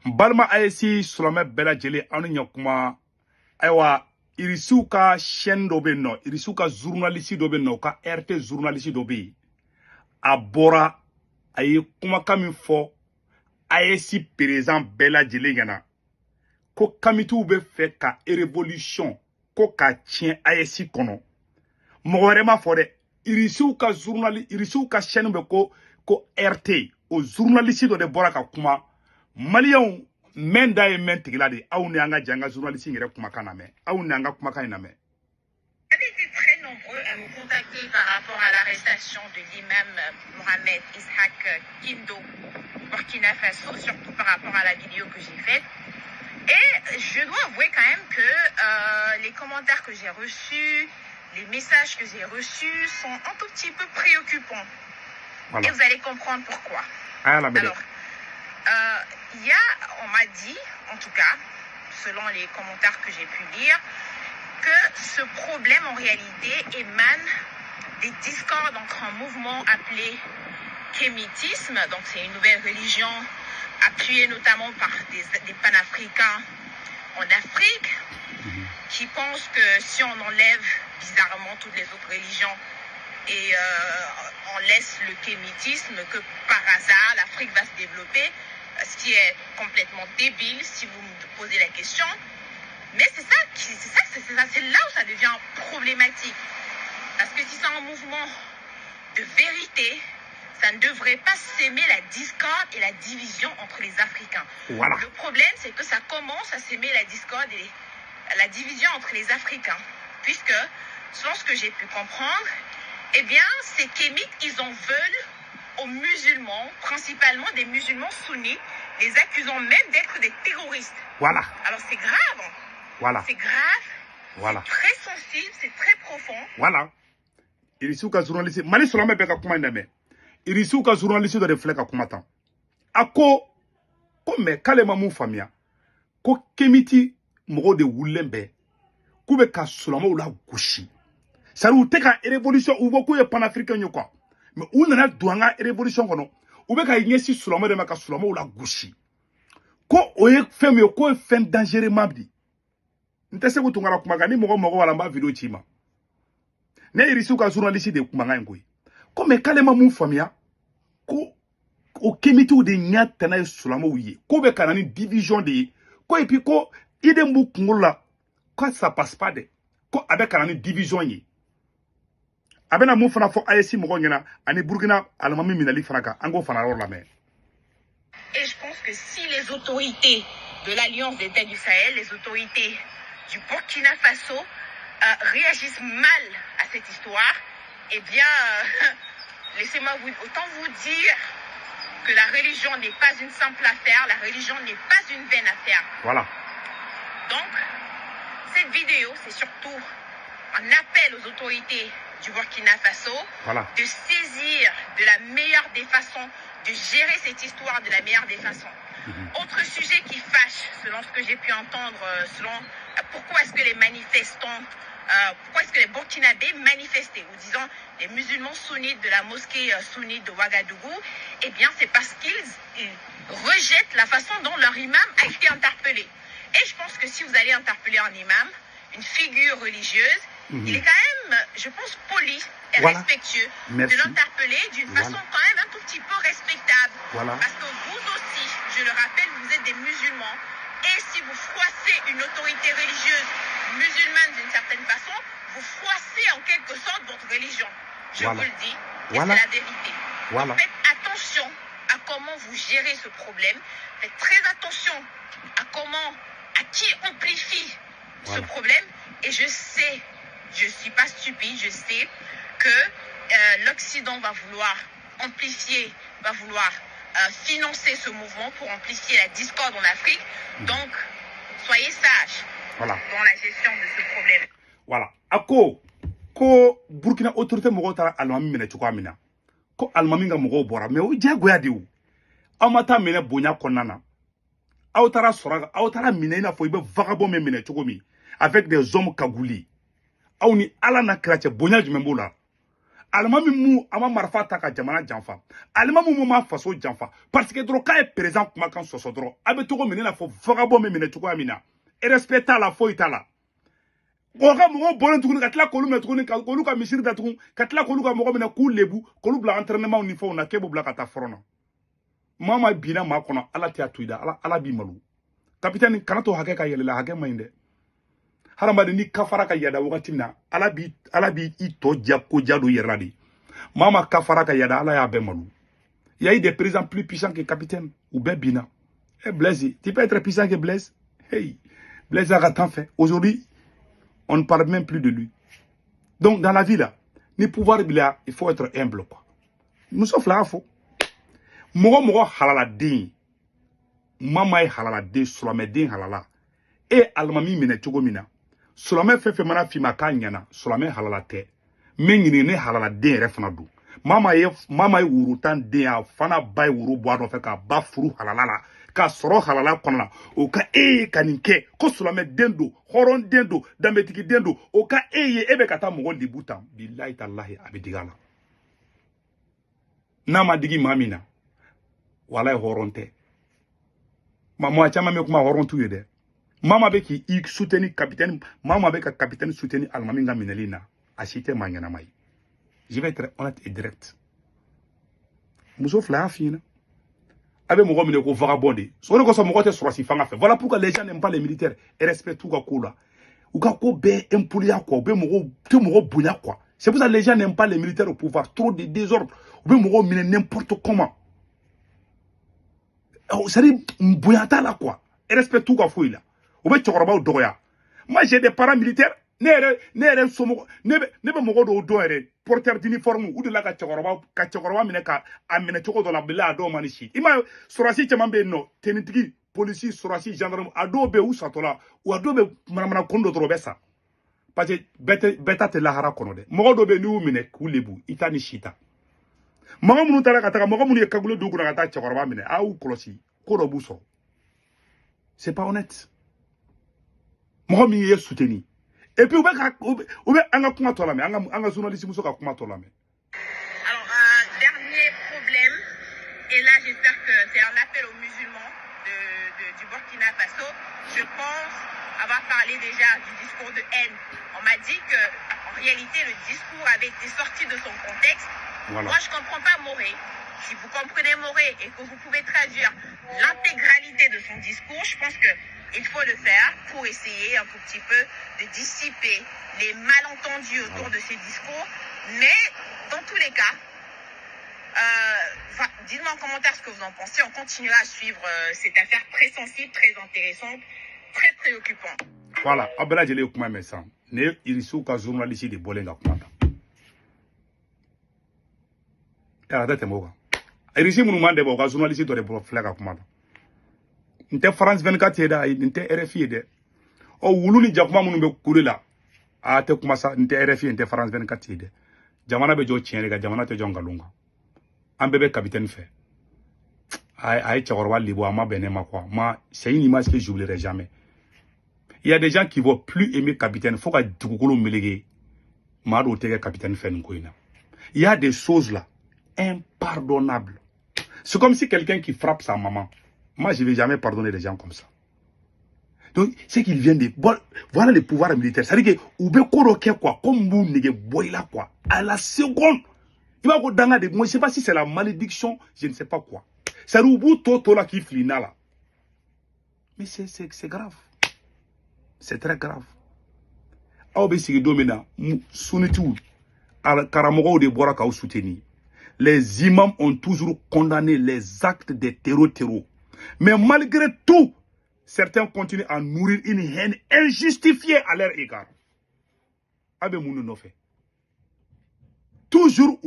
balma ayesi sulame bela jeli anu nyakuma aywa irisiw ka chaîne do be no irisiw ka journaliste do be no ka RT journaliste do be a bɔra a ye kumakan min fɔ ayesi président bela jeli ɲɛna ko kamitiw bɛ fɛ ka révolution ko ka tiɲɛ ayesi kɔnɔ mɔgɔ wɛrɛ ma fɔ dɛ irisiw ka chaîne bɛ ko RT o journaliste dɔ de bɔra ka kuma Maliens men da ye men tigila de aw ni an ka janga journaliste yɛrɛ kumakan na mɛn aw ni an ka kumakan in na mɛn. Avez été très nombreux à me contacter par rapport à l'arrestation de l'imam Mohamed Ishaq Kindo, Burkina Faso, surtout par rapport à la vidéo que j'ai faite. Et je dois avouer quand même que les commentaires que j'ai reçus, les messages que j'ai reçus sont un tout petit peu préoccupants. Voilà. Et vous allez comprendre pourquoi. Alors, on m'a dit, en tout cas, selon les commentaires que j'ai pu lire, que ce problème en réalité émane des discordes entre un mouvement appelé kémitisme, donc c'est une nouvelle religion appuyée notamment par des panafricains en Afrique, qui pensent que si on enlève bizarrement toutes les autres religions et on laisse le kémitisme, que par hasard l'Afrique va se développer, ce qui est complètement débile si vous me posez la question. Mais c'est là où ça devient problématique. Parce que si c'est un mouvement de vérité, ça ne devrait pas s'aimer la discorde et la division entre les Africains. Voilà. Le problème, c'est que ça commence à s'aimer la discorde et la division entre les Africains. Puisque, selon ce que j'ai pu comprendre, eh bien, ces kémites, ils en veulent aux musulmans, principalement des musulmans sunnites, les accusant même d'être des terroristes. Voilà. Alors c'est grave. Voilà. C'est grave. Voilà. C'est très sensible, c'est très profond. Voilà. Irisiw ka journaliste Mali solomɛ bɛ ka kuma in lamɛn. Irisiw ka journaliste dɔ de filɛ ka kuma tan. A ko mais k'ale ma mun faamuya ko kemiti mɔgɔw de wulilen bɛ k'u bɛ ka silamɛw la gosi. C'est-à-dire u tɛ ka révolution u ko k'u ye panafricain ye quoi. Mais u nana don an ka révolution kɔnɔ u bɛ ka ɲɛsin silamɛw de ma ka silamɛw la gosi. Ko o ye fɛn min ye k'o ye fɛn dangereusement di. N tɛ se k'u tun ka kuma kan ni mɔgɔ wala n b'a vidéo ci ma. Ne irisiw ka journaliste de kumakan in koyi. Ko mais k'ale ma mun faamuya ko o kemitiw de ɲɛ tɛna ye silamɛw ye ko bɛ ka na ni division de ye ko et puis ko idée min b'u kunkolo la ko ça passe pas de ko a bɛ ka na ni division ye. A bɛna mun fana fɔ AES mɔgɔw ɲɛna ani Burkina alimami minɛli fana kan an k'o fana yɔrɔ lamɛn. Et je pense que si les autorités de l'Alliance d'État du Sahel, les autorités du Burkina Faso réagissent mal à cette histoire, eh bien, laissez-moi autant vous dire que la religion n'est pas une simple affaire, la religion n'est pas une vaine affaire. Voilà. Donc, cette vidéo, c'est surtout un appel aux autorités du Burkina Faso de saisir de la meilleure des façons, de gérer cette histoire de la meilleure des façons. Autre sujet qui fâche, selon ce que j'ai pu entendre, selon pourquoi est-ce que les manifestants, pourquoi est-ce que les Burkinabés manifestaient, ou disons les musulmans sunnites de la mosquée sunnite de Ouagadougou, eh bien c'est parce qu'ils rejettent la façon dont leur imam a été interpellé. Et je pense que si vous allez interpeller un imam, une figure religieuse, il est quand même, je pense, poli et respectueux de l'interpeller d'une façon quand même un tout petit peu respectable. Parce que vous aussi, je le rappelle, vous êtes des musulmans. Et si vous froissez une autorité religieuse musulmane d'une certaine façon, vous froissez en quelque sorte votre religion. Je vous le dis, et c'est la vérité. Donc faites attention à comment vous gérez ce problème. Faites très attention à qui amplifie ce problème. Et je sais, je ne suis pas stupide, je sais que l'Occident va vouloir amplifier, va vouloir financer ce mouvement pour amplifier la discorde en Afrique. Donc, soyez sages dans la gestion de ce problème. Voilà. Ako ko Burkina autorité mɔgɔw taara alimami minɛ cogoya min na ko alimami ka mɔgɔw bɔra mais o diyagoya de o aw ma taa minɛ bonya kɔnɔna na aw taara sɔrɔ aw taara minɛ i n'a fɔ i bɛ vagabond min minɛ cogo min avec des hommes cagoulés aw ni Ala na kira cɛ bonya jumɛn b'o la alimami mu ama marfa ta ka jamana janfa alimami mu ma faso janfa parce que dro ka e présent kuma kan soso dro abe togo minena fo vagabond me mine togo amina e respecta la fo itala oga mo bolen tukuni katla kolu me tukuni kolu ka misir da tukun katla kolu ka mo mina ku lebu kolu bla entraînement ni fo na kebo bla kata frono mama bina ma kono ala ti atuida ala bi malu capitaine kanato hake ka yelela hake mainde haramba ni kafara ka yada wakati na ala bi ito jako jado yeradi mama kafara ka yada ala ya be malu il y a eu des présidents plus puissants que capitaine ou ben bina eh Blaise tu peux être puissant que Blaise hey Blaise a tant fait aujourd'hui on ne parle même plus de lui donc dans la vie là ni pouvoir bila il faut être humble quoi nous sommes là faux mogo halala din mama halala din solame din halala e almami mine chogo mina solame fefe mana fima kanyana solame halala te mengini ne halala din refana du mama ye wuru tan din a fana bay wuru bo adon fe ka ba furu halala la ka soro halala konna o ka kaninke ko solame dendo horon dendo dambetiki dendo o ka ye ebe kata mogo libuta billahi tallahi abidigala nama digi mamina wala horonte mama chama me kuma horontu yede mama be ki soutenir capitaine mama be ka capitaine soutenir almami nga minelina achite mangana mai je vais être honnête et direct muso fla fina abe mo gomine ko vagabondé so ko so mo ko te sorasi fanga fait voilà pourquoi les gens n'aiment pas les militaires et respectent tout ka kula ou ka ko be impulia quoi be mo bunya quoi c'est pour ça que les gens n'aiment pas les militaires au pouvoir trop de désordre ou be mo mine n'importe comment. C'est mbuyata là quoi et respect tout quoi fouille là ou be chokoroba o doya moi j'ai des parents militaires ne somo ne be mogo do do ere porteur d'uniforme ou de la ka chokoroba mine ka amene choko do la bla do manishi ima sorasi chamambe no tenitigi police sorasi gendarme adobe ou satola ou adobe manamana kondo do besa parce que beta te lahara kono de mogo do be ni u mine kulebu itani shita maga munu tara kataka maga munu ye kagulo dugu na kata chokoroba mine a u kolosi ko do buso c'est pas honnête maga mi ye soutenu et puis ou be anga kuma to la me anga journaliste muso ka kuma to la me. Alors dernier problème et là j'espère que c'est un appel aux musulmans du Burkina Faso. Je pense avoir parlé déjà du discours de haine. On m'a dit que en réalité le discours avait été sorti de son contexte. Voilà. Moi, je ne comprends pas Moré. Si vous comprenez Moré et que vous pouvez traduire l'intégralité de son discours, je pense qu'il faut le faire pour essayer un tout petit peu de dissiper les malentendus autour de ces discours. Mais dans tous les cas, dites-moi en commentaire ce que vous en pensez. On continuera à suivre cette affaire très sensible, très intéressante, très préoccupante. Voilà. Abela jele kuma mesa. Ne irisu ka journaliste de bolenga kuma. Ya date moga irisi munu mande bo ka journaliste do de bo flaga kuma nte France 24 da nte RFI de o wulu ni jakuma munu be kurela a te kuma sa nte RFI nte France 24 de jamana be jo tienre ga jamana te jonga lunga ambe be capitaine fait ay chorwa libo ama benema quoi moi c'est une image que j'oublierai jamais. Il y a des gens qui vont plus aimer capitaine faut ka dugukolo melege ma do tege capitaine fait ngoina. Il y a des choses là impardonnable. C'est comme si quelqu'un qui frappe sa maman. Moi, je ne vais jamais pardonner des gens comme ça. Donc, c'est qu'ils viennent de... Voilà le pouvoir militaire. C'est-à-dire que, ou bien quoi, comme vous n'avez pas quoi, à la seconde, il va vous donner des... Moi, je ne sais pas si c'est la malédiction, je ne sais pas quoi. C'est le bout tout là qui flina là. Mais c'est grave. C'est très grave. Ah, ben, c'est que domina, sunitou, à Karamogo de Boraka ou soutenir. Les imams ont toujours condamné les actes des terreaux. Mais malgré tout, certains continuent à nourrir une haine injustifiée à leur égard. Abe mounou no fait. Toujours,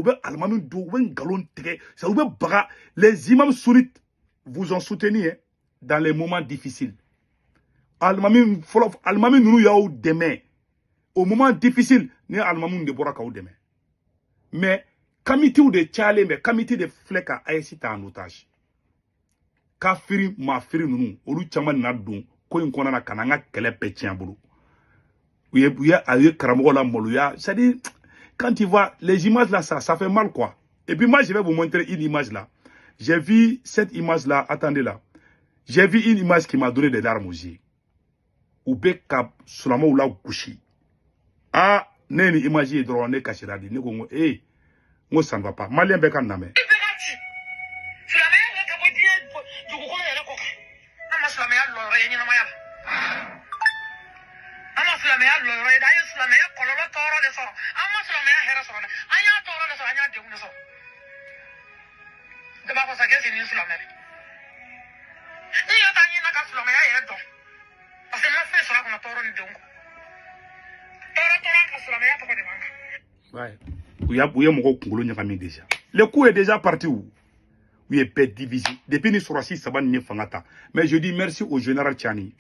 les imams sunnites vous ont soutenu dans les moments difficiles. Almami nous yaou demain. Au moment difficile, ne almami de boraka ou demain. Mais Kamiti ou de Tchale, mais Kamiti de Fleka a été en otage. Kafiri ma firi nunu, olu chama na dun, ko in kona na kananga kele pe tiambulu. Uye Karamogo la moluya, c'est-à-dire, quand tu vois les images là, ça fait mal quoi. Et puis moi, je vais vous montrer une image là. J'ai vu cette image là, attendez là. J'ai vu une image qui m'a donné des larmes aux yeux. Oubek Kab, Sulama ou la Gouchi. Ah, ne ni image est drôle, ne cachera dit, ne gongo, eh, moi ça ne va pas. Malien Bekan Name. Ouais. Où y a mon Congolais déjà. Le coup est déjà parti où? Oui, est paix divisé. Depuis ni sorasi saban ni fangata. Mais je dis merci au général Tchani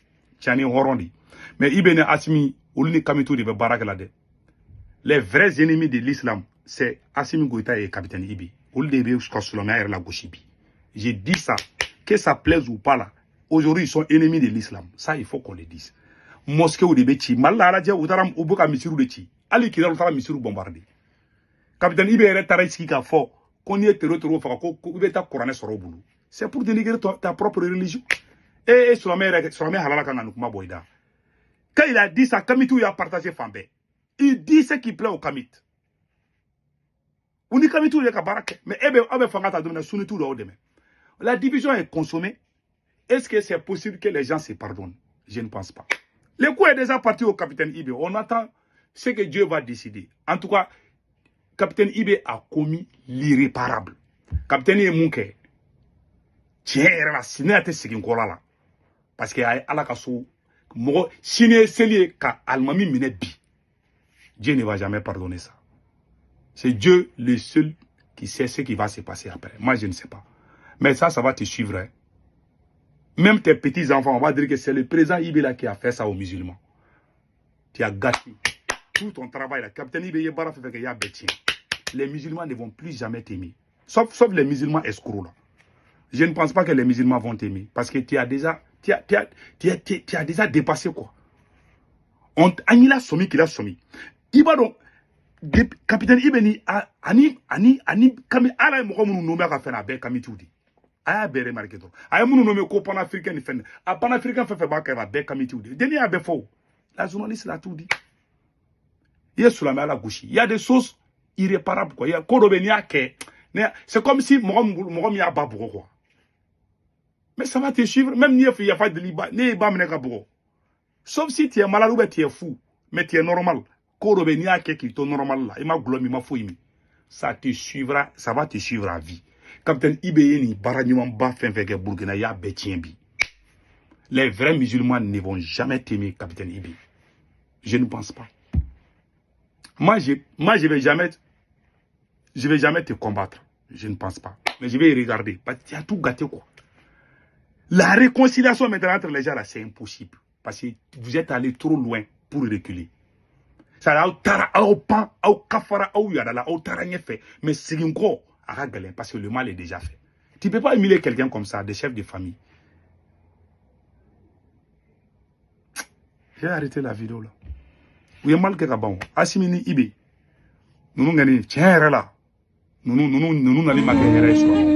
Horondi. Mais Ibn Asmi, ou l'uni kamitou de Barak Lade. Les vrais ennemis de l'islam, c'est Assimi Goïta et Capitaine Ibi. Ou l'uni de la Goshibi. J'ai dit ça. Que ça plaise ou pas là. Aujourd'hui, ils sont ennemis de l'islam. Ça, il faut qu'on le dise. Mosquée ou de Béti. Malala, ou Taram, ou Boka Missirou de Chi. Ali qui a Missirou bombardé. Capitaine Ibi est Taraïski qui a fort. Qu'on y est terreau, c'est pour dénigrer ta propre religion. Et sur la mer, halala kanganukuma boida. Quand il a dit ça, Kamitou il a partagé Fambé. Il dit ce qui plaît au Kamit. On dit Kamitou il est kabarak. Mais ebe fangata domina sunitou de demain. La division est consommée. Est-ce que c'est possible que les gens se pardonnent? Je ne pense pas. Le coup est déjà parti au capitaine Ibe. On attend ce que Dieu va décider. En tout cas, Capitaine Ibe a commis l'irréparable. Capitaine Ibe tiens, la ciné c'est une là. Parce que à la casso, moi, ciné c'est ka almami minebi. Dieu ne va jamais pardonner ça. C'est Dieu le seul qui sait ce qui va se passer après. Moi, je ne sais pas. Mais ça va te suivre. Hein. Même tes petits-enfants, on va dire que c'est le président Ibe là qui a fait ça aux musulmans. Tu as gâché tout ton travail. Le capitaine Ibe Yebara fait que y a bêtien. Les musulmans ne vont plus jamais t'aimer. Sauf les musulmans escrocs là. Je ne pense pas que les musulmans vont t'aimer. Parce que tu as déjà dépassé quoi. On a soumis qu'il a soumis. Iba donc, capitaine Ibeni, ani, kami, ala moko munu nommé à faire la baie kamitoudi. Aya bere marqué donc. Aya munu nommé ko panafricain ni fait. A panafricain fait ba ka la baie kamitoudi. Deni a faux. La journaliste l'a tout dit. Il est sur la mer à la gauche. Il y a des choses irréparables quoi. Il y a Kodobenia ke. C'est comme si Mogom ya babou quoi. Mais ça va te suivre, même si il y a pas de liba, ne ba meneka bro. Sauf si tu es malade ou tu es fou, mais tu es normal. Korobenia qui est normal là, il m'a glomé, il m'a fouillé. Ça te suivra, ça va te suivre à vie. Capitaine Ibeyeni, Baranyuman ba fin feke Burkina ya betienbi. Les vrais musulmans ne vont jamais t'aimer, Capitaine Ibe. Je ne pense pas. Moi, je vais jamais te combattre. Je ne pense pas. Mais je vais y regarder. Parce que tu as tout gâté quoi. La réconciliation maintenant entre les gens là, c'est impossible. Parce que vous êtes allé trop loin pour reculer. Ça a au pan, au kafara, au yadala, au fait. Mais c'est encore à galère parce que le mal est déjà fait. Tu ne peux pas humilier quelqu'un comme ça, des chefs de famille. J'ai arrêté la vidéo là. Vous avez mal que bon. Assimini Ibe. Nous nous gagnons. Tiens là. Nous n'allons pas gagner.